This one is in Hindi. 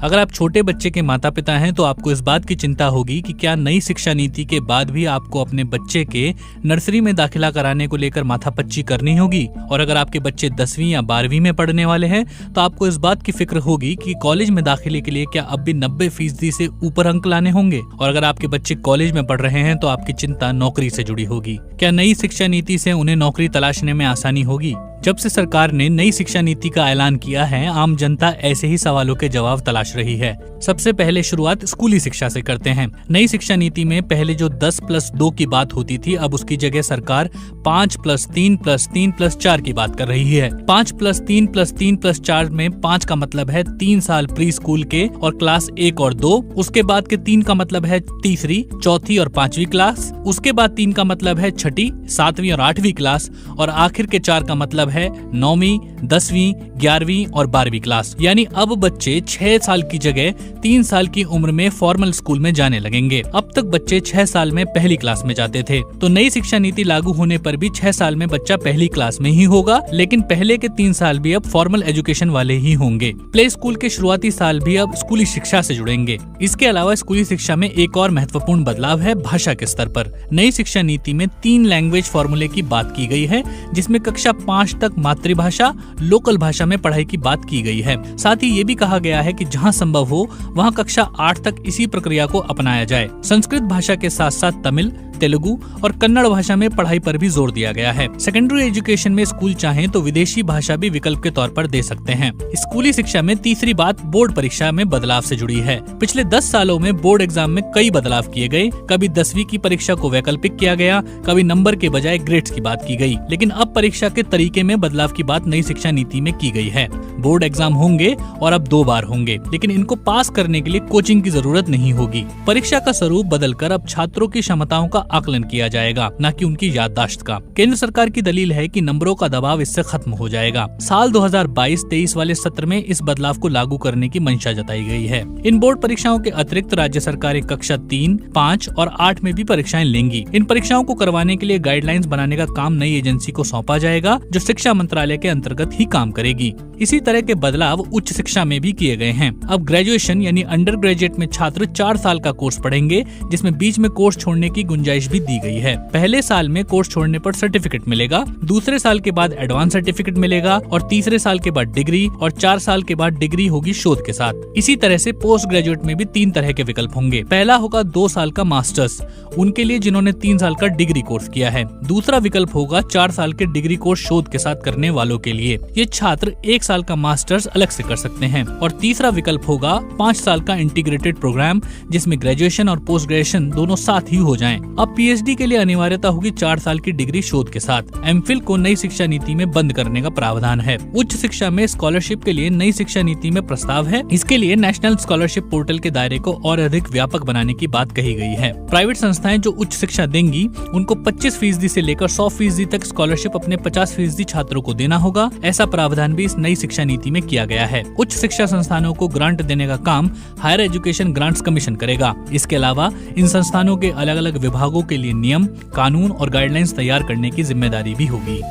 अगर आप छोटे बच्चे के माता पिता हैं तो आपको इस बात की चिंता होगी कि क्या नई शिक्षा नीति के बाद भी आपको अपने बच्चे के नर्सरी में दाखिला कराने को लेकर माथापच्ची करनी होगी। और अगर आपके बच्चे 10वीं या 12वीं में पढ़ने वाले हैं तो आपको इस बात की फिक्र होगी कि कॉलेज में दाखिले के लिए क्या अब भी 90% से ऊपर अंक लाने होंगे। और अगर आपके बच्चे कॉलेज में पढ़ रहे हैं तो आपकी चिंता नौकरी से जुड़ी होगी। क्या नई शिक्षा नीति से उन्हें नौकरी तलाशने में आसानी होगी। जब से सरकार ने नई शिक्षा नीति का ऐलान किया है, आम जनता ऐसे ही सवालों के जवाब तलाश रही है। सबसे पहले शुरुआत स्कूली शिक्षा से करते हैं। नई शिक्षा नीति में पहले जो 10+2 की बात होती थी, अब उसकी जगह सरकार 5+3+3+4 की बात कर रही है। 5+3+3+4 में 5 का मतलब है 3 साल प्री स्कूल के और क्लास 1 और 2। उसके बाद के 3 का मतलब है तीसरी, चौथी और 5वीं क्लास। उसके बाद 3 का मतलब है 6ठी, 7वीं और 8वीं क्लास। और आखिर के 4 का मतलब है 9वीं, 10वीं, 11वीं और 12वीं क्लास। यानी अब बच्चे 6 साल की जगह 3 साल की उम्र में फॉर्मल स्कूल में जाने लगेंगे। अब तक बच्चे 6 साल में पहली क्लास में जाते थे, तो नई शिक्षा नीति लागू होने पर भी 6 साल में बच्चा पहली क्लास में ही होगा, लेकिन पहले के 3 साल भी अब फॉर्मल एजुकेशन वाले ही होंगे। प्ले स्कूल के शुरुआती साल भी अब स्कूली शिक्षा से जुड़ेंगे। इसके अलावा स्कूली शिक्षा में एक और महत्वपूर्ण बदलाव है भाषा के स्तर पर। नई शिक्षा नीति में 3 लैंग्वेज फॉर्मूले की बात की गई है, जिसमें कक्षा 5 तक मातृभाषा, लोकल भाषा में पढ़ाई की बात की गई है। साथ ही ये भी कहा गया है कि जहां संभव हो वहां कक्षा 8 तक इसी प्रक्रिया को अपनाया जाए। संस्कृत भाषा के साथ साथ तमिल, तेलुगु और कन्नड़ भाषा में पढ़ाई पर भी जोर दिया गया है। सेकेंडरी एजुकेशन में स्कूल चाहें तो विदेशी भाषा भी विकल्प के तौर पर दे सकते हैं। स्कूली शिक्षा में तीसरी बात बोर्ड परीक्षा में बदलाव से जुड़ी है। पिछले 10 सालों में बोर्ड एग्जाम में कई बदलाव किए गए। कभी 10वीं की परीक्षा को वैकल्पिक किया गया, कभी नंबर के बजाय ग्रेड्स की बात की गई। लेकिन अब परीक्षा के तरीके में बदलाव की बात नई शिक्षा नीति में की गई है। बोर्ड एग्जाम होंगे और अब 2 बार होंगे, लेकिन इनको पास करने के लिए कोचिंग की जरूरत नहीं होगी। परीक्षा का स्वरूप बदलकर अब छात्रों की क्षमताओं का आकलन किया जाएगा, न कि उनकी याददाश्त का। केंद्र सरकार की दलील है कि नंबरों का दबाव इससे खत्म हो जाएगा। साल 2022-23 वाले सत्र में इस बदलाव को लागू करने की मंशा जताई गई है। इन बोर्ड परीक्षाओं के अतिरिक्त राज्य सरकारें कक्षा 3, 5 और 8 में भी परीक्षाएं लेंगी। इन परीक्षाओं को करवाने के लिए गाइडलाइंस बनाने का काम नई एजेंसी को सौंपा जाएगा, जो शिक्षा मंत्रालय के अंतर्गत ही काम करेगी। इसी तरह के बदलाव उच्च शिक्षा में भी किए गए हैं। अब ग्रेजुएशन यानी अंडर ग्रेजुएट में छात्र 4 साल का कोर्स पढ़ेंगे, जिसमें बीच में कोर्स छोड़ने की गुंजाइश भी दी गई है। पहले साल में कोर्स छोड़ने पर सर्टिफिकेट मिलेगा, दूसरे साल के बाद एडवांस सर्टिफिकेट मिलेगा और तीसरे साल के बाद डिग्री और 4 साल के बाद डिग्री होगी शोध के साथ। इसी तरह से पोस्ट ग्रेजुएट में भी 3 तरह के विकल्प होंगे। पहला होगा 2 साल का मास्टर्स, उनके लिए जिन्होंने 3 साल का डिग्री कोर्स किया है। दूसरा विकल्प होगा 4 साल के डिग्री कोर्स शोध के साथ करने वालों के लिए। ये छात्र 1 साल का मास्टर्स अलग से कर सकते हैं। और तीसरा विकल्प होगा 5 साल का इंटीग्रेटेड प्रोग्राम, जिसमें ग्रेजुएशन और पोस्ट ग्रेजुएशन दोनों साथ ही हो जाएं। अब पीएचडी के लिए अनिवार्यता होगी 4 साल की डिग्री शोध के साथ। एमफिल को नई शिक्षा नीति में बंद करने का प्रावधान है। उच्च शिक्षा में स्कॉलरशिप के लिए नई शिक्षा नीति में प्रस्ताव है। इसके लिए नेशनल स्कॉलरशिप पोर्टल के दायरे को और अधिक व्यापक बनाने की बात कही गई है। प्राइवेट संस्थाएं जो उच्च शिक्षा देंगी उनको 25% से लेकर 100% तक स्कॉलरशिप अपने 50% छात्रों को देना होगा। ऐसा प्रावधान भी इस नई शिक्षा नीति में किया गया है। उच्च शिक्षा संस्थानों को ग्रांट देने का काम हायर एजुकेशन ग्रांट्स कमीशन करेगा। इसके अलावा इन संस्थानों के अलग अलग विभागों के लिए नियम, कानून और गाइडलाइंस तैयार करने की जिम्मेदारी भी होगी।